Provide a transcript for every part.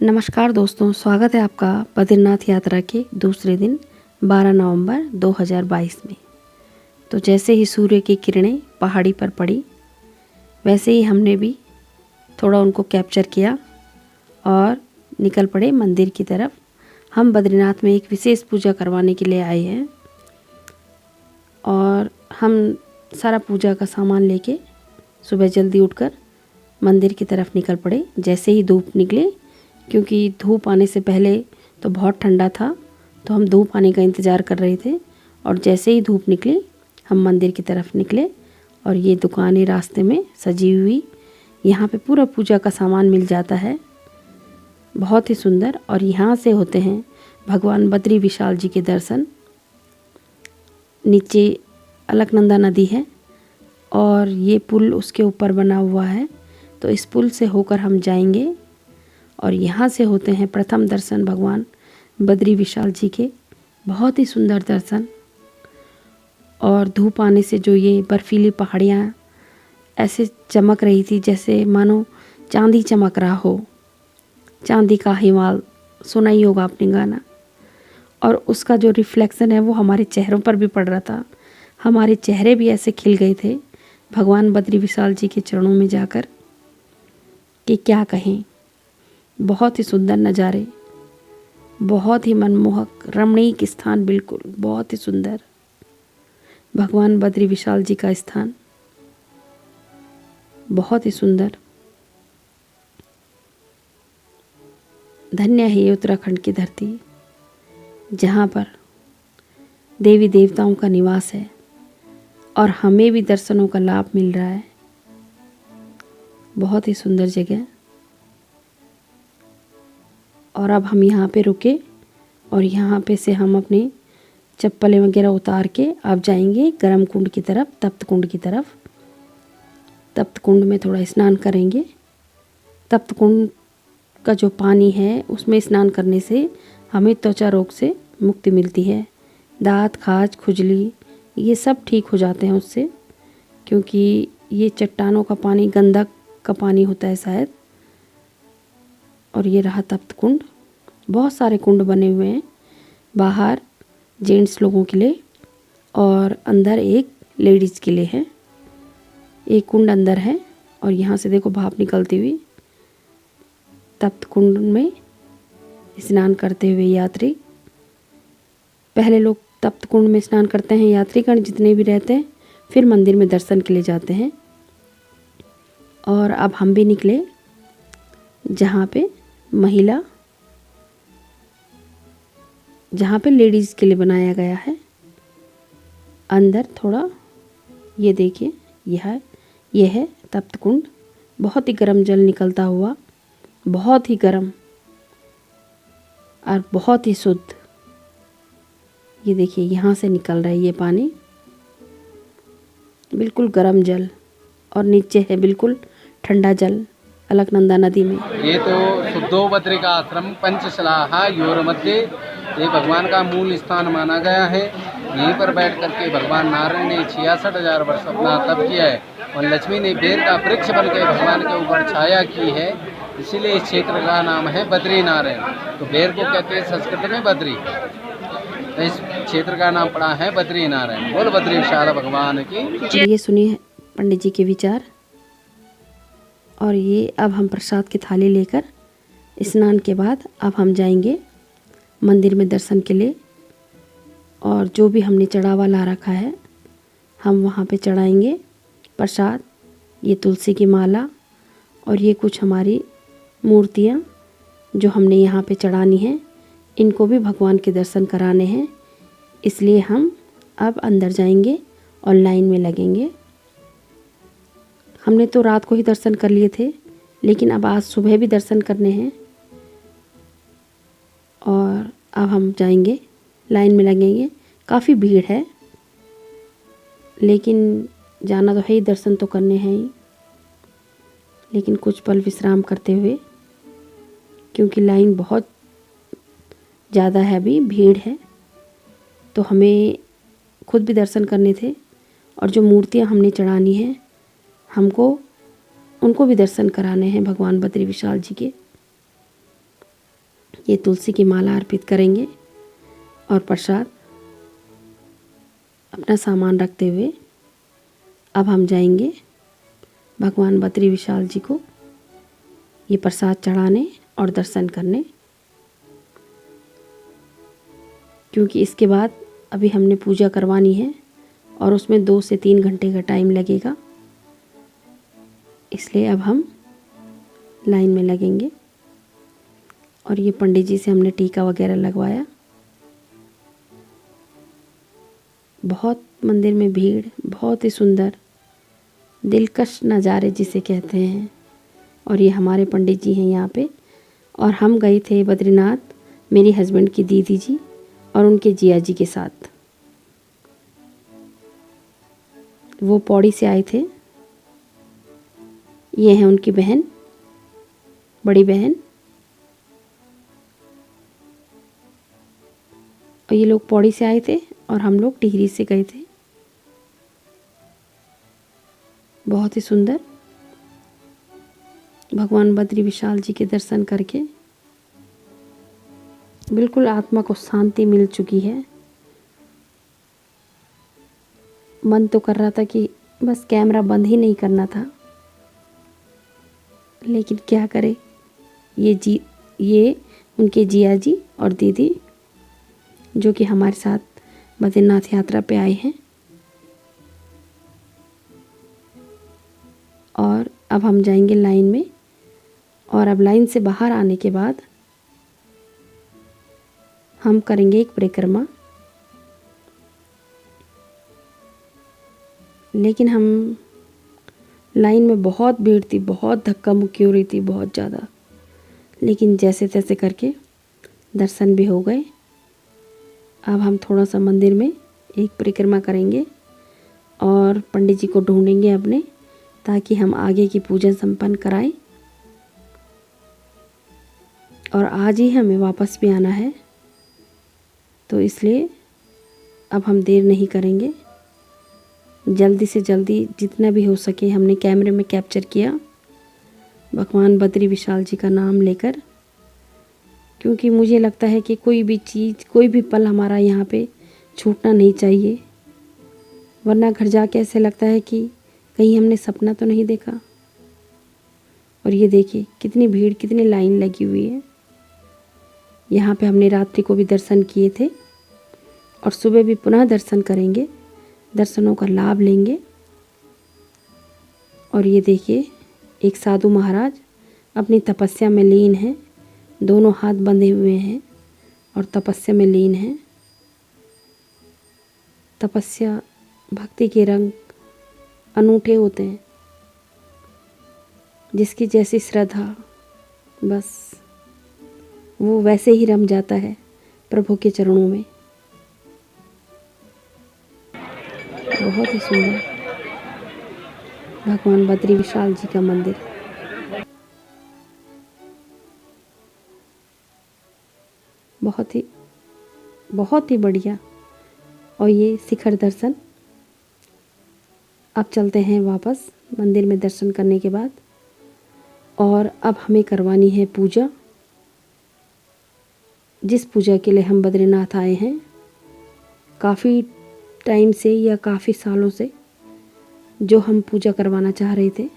नमस्कार दोस्तों, स्वागत है आपका बद्रीनाथ यात्रा के दूसरे दिन 12 नवंबर 2022 में। तो जैसे ही सूर्य की किरणें पहाड़ी पर पड़ी, वैसे ही हमने भी थोड़ा उनको कैप्चर किया और निकल पड़े मंदिर की तरफ। हम बद्रीनाथ में एक विशेष पूजा करवाने के लिए आए हैं और हम सारा पूजा का सामान लेके सुबह जल्दी उठकर मंदिर की तरफ निकल पड़े। जैसे ही धूप निकले, क्योंकि धूप आने से पहले तो बहुत ठंडा था, तो हम धूप आने का इंतज़ार कर रहे थे। और जैसे ही धूप निकली, हम मंदिर की तरफ निकले और ये दुकानें रास्ते में सजी हुई, यहाँ पे पूरा पूजा का सामान मिल जाता है, बहुत ही सुंदर। और यहाँ से होते हैं भगवान बद्री विशाल जी के दर्शन। नीचे अलकनंदा नदी है और ये पुल उसके ऊपर बना हुआ है, तो इस पुल से होकर हम जाएंगे और यहाँ से होते हैं प्रथम दर्शन भगवान बद्री विशाल जी के। बहुत ही सुंदर दर्शन। और धूप आने से जो ये बर्फीली पहाड़ियाँ ऐसे चमक रही थी जैसे मानो चांदी चमक रहा हो। चांदी का हिमाल सुना ही होगा आपने गाना, और उसका जो रिफ्लेक्शन है वो हमारे चेहरों पर भी पड़ रहा था। हमारे चेहरे भी ऐसे खिल गए थे भगवान बद्री विशाल जी के चरणों में जाकर कि क्या कहें। बहुत ही सुंदर नज़ारे, बहुत ही मनमोहक रमणीक स्थान, बिल्कुल बहुत ही सुंदर भगवान बद्री विशाल जी का स्थान, बहुत ही सुंदर। धन्य है ये उत्तराखंड की धरती, जहाँ पर देवी देवताओं का निवास है और हमें भी दर्शनों का लाभ मिल रहा है। बहुत ही सुंदर जगह। और अब हम यहाँ पे रुके और यहाँ पे से हम अपनी चप्पलें वगैरह उतार के अब जाएंगे गर्म कुंड की तरफ, तप्त कुंड की तरफ। तप्त कुंड में थोड़ा स्नान करेंगे। तप्त कुंड का जो पानी है उसमें स्नान करने से हमें त्वचा रोग से मुक्ति मिलती है। दांत, खाज, खुजली ये सब ठीक हो जाते हैं उससे, क्योंकि ये चट्टानों का पानी, गंधक का पानी होता है शायद। और ये रहा तप्त कुंड। बहुत सारे कुंड बने हुए हैं, बाहर जेंट्स लोगों के लिए और अंदर एक लेडीज़ के लिए है। एक कुंड अंदर है और यहाँ से देखो भाप निकलती हुई। तप्त कुंड में स्नान करते हुए यात्री, पहले लोग तप्त कुंड में स्नान करते हैं, यात्रीगण जितने भी रहते हैं, फिर मंदिर में दर्शन के लिए जाते हैं। और अब हम भी निकले जहाँ पे जहाँ पे लेडीज़ के लिए बनाया गया है। अंदर थोड़ा ये देखिए, यह है तप्त कुंड। बहुत ही गर्म जल निकलता हुआ, बहुत ही गर्म और बहुत ही शुद्ध। ये देखिए यहाँ से निकल रहा है ये पानी, बिल्कुल गर्म जल, और नीचे है बिल्कुल ठंडा जल अलकनंदा नदी में। ये तो शुद्धो बद्रिका आश्रम पंचशलाहा योर मध्य, ये भगवान का मूल स्थान माना गया है। यहीं पर बैठ करके भगवान नारायण ने 66,000 वर्ष अपना तप किया है और लक्ष्मी ने बेर का वृक्ष बन के भगवान के ऊपर छाया की है। इसीलिए इस क्षेत्र का नाम है बद्री नारायण। तो बेर को कहते हैं संस्कृत में बद्री, तो इस क्षेत्र का नाम पड़ा है बद्री नारायण। बोल बद्री विशाल भगवान की। ये सुनिए पंडित जी के विचार। और ये अब हम प्रसाद की थाली लेकर स्नान के बाद अब हम जाएंगे मंदिर में दर्शन के लिए। और जो भी हमने चढ़ावा ला रखा है हम वहाँ पे चढ़ाएंगे प्रसाद। ये तुलसी की माला और ये कुछ हमारी मूर्तियाँ जो हमने यहाँ पे चढ़ानी हैं, इनको भी भगवान के दर्शन कराने हैं। इसलिए हम अब अंदर जाएंगे और लाइन में लगेंगे। हमने तो रात को ही दर्शन कर लिए थे, लेकिन अब आज सुबह भी दर्शन करने हैं। और अब हम जाएंगे, लाइन में लगेंगे। काफ़ी भीड़ है, लेकिन जाना तो है ही, दर्शन तो करने हैं ही। लेकिन कुछ पल विश्राम करते हुए, क्योंकि लाइन बहुत ज़्यादा है, अभी भीड़ है, तो हमें खुद भी दर्शन करने थे। और जो मूर्तियाँ हमने चढ़ानी हैं, हमको उनको भी दर्शन कराने हैं भगवान बद्री विशाल जी के। ये तुलसी की माला अर्पित करेंगे और प्रसाद अपना सामान रखते हुए अब हम जाएंगे भगवान बद्री विशाल जी को ये प्रसाद चढ़ाने और दर्शन करने, क्योंकि इसके बाद अभी हमने पूजा करवानी है और उसमें 2 से 3 घंटे का टाइम लगेगा, इसलिए अब हम लाइन में लगेंगे। और ये पंडित जी से हमने टीका वगैरह लगवाया। बहुत मंदिर में भीड़, बहुत ही सुंदर दिलकश नज़ारे जिसे कहते हैं। और ये हमारे पंडित जी हैं यहाँ पे। और हम गए थे बद्रीनाथ मेरी हस्बैंड की दीदी जी और उनके जिया जी के साथ। वो पौड़ी से आए थे। ये हैं उनकी बहन, बड़ी बहन। और ये लोग पौड़ी से आए थे और हम लोग टिहरी से गए थे। बहुत ही सुंदर भगवान बद्री विशाल जी के दर्शन करके बिल्कुल आत्मा को शांति मिल चुकी है। मन तो कर रहा था कि बस कैमरा बंद ही नहीं करना था, लेकिन क्या करे, ये उनके जिया जी और दीदी जो कि हमारे साथ बद्रीनाथ यात्रा पे आए हैं। और अब हम जाएंगे लाइन में। और अब लाइन से बाहर आने के बाद हम करेंगे एक परिक्रमा। लेकिन हम लाइन में बहुत भीड़ थी, बहुत धक्का मुक्की हो रही थी, बहुत ज़्यादा, लेकिन जैसे तैसे करके दर्शन भी हो गए। अब हम थोड़ा सा मंदिर में एक परिक्रमा करेंगे और पंडित जी को ढूंढेंगे अपने, ताकि हम आगे की पूजा संपन्न कराएं। और आज ही हमें वापस भी आना है, तो इसलिए अब हम देर नहीं करेंगे। जल्दी से जल्दी जितना भी हो सके हमने कैमरे में कैप्चर किया भगवान बद्री विशाल जी का नाम लेकर, क्योंकि मुझे लगता है कि कोई भी चीज़, कोई भी पल हमारा यहाँ पे छूटना नहीं चाहिए, वरना घर जाके ऐसे लगता है कि कहीं हमने सपना तो नहीं देखा। और ये देखिए कितनी भीड़, कितनी लाइन लगी हुई है। यहाँ पे हमने रात्रि को भी दर्शन किए थे और सुबह भी पुनः दर्शन करेंगे, दर्शनों का लाभ लेंगे। और ये देखिए एक साधु महाराज अपनी तपस्या में लीन हैं, दोनों हाथ बंधे हुए हैं और तपस्या में लीन हैं। तपस्या, भक्ति के रंग अनूठे होते हैं। जिसकी जैसी श्रद्धा, बस वो वैसे ही रम जाता है प्रभु के चरणों में। बहुत ही सुंदर भगवान बद्री विशाल जी का मंदिर। बहुत ही बढ़िया। और ये शिखर दर्शन। अब चलते हैं वापस मंदिर में दर्शन करने के बाद। और अब हमें करवानी है पूजा, जिस पूजा के लिए हम बद्रीनाथ आए हैं। काफ़ी टाइम से या काफ़ी सालों से जो हम पूजा करवाना चाह रहे थे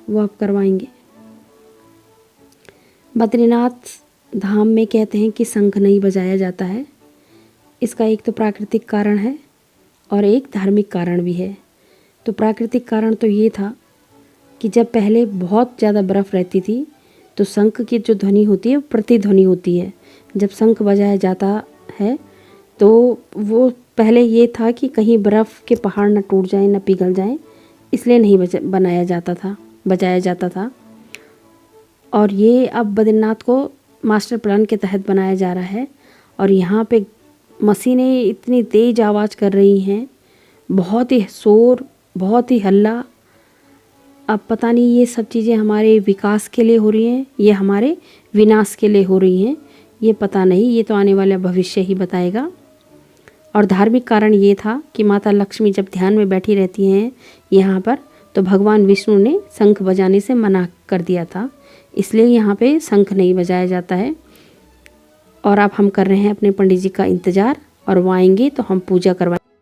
वो अब करवाएंगे। बद्रीनाथ धाम में कहते हैं कि शंख नहीं बजाया जाता है। इसका एक तो प्राकृतिक कारण है और एक धार्मिक कारण भी है। तो प्राकृतिक कारण तो ये था कि जब पहले बहुत ज़्यादा बर्फ़ रहती थी तो शंख की जो ध्वनि होती है वो प्रतिध्वनि होती है। जब शंख बजाया जाता है तो वो पहले ये था कि कहीं बर्फ़ के पहाड़ ना टूट जाएं, ना पिघल जाएं, इसलिए नहीं बजाया जाता था। और ये अब बद्रीनाथ को मास्टर प्लान के तहत बनाया जा रहा है। और यहाँ पे मशीनें इतनी तेज़ आवाज़ कर रही हैं, बहुत ही शोर, बहुत ही हल्ला। अब पता नहीं ये सब चीज़ें हमारे विकास के लिए हो रही हैं, ये हमारे विनाश के लिए हो रही हैं, ये पता नहीं, ये तो आने वाला भविष्य ही बताएगा। और धार्मिक कारण ये था कि माता लक्ष्मी जब ध्यान में बैठी रहती हैं यहाँ पर, तो भगवान विष्णु ने शंख बजाने से मना कर दिया था। इसलिए यहाँ पे शंख नहीं बजाया जाता है। और अब हम कर रहे हैं अपने पंडित जी का इंतज़ार, और वो आएंगे तो हम पूजा करवाएंगे।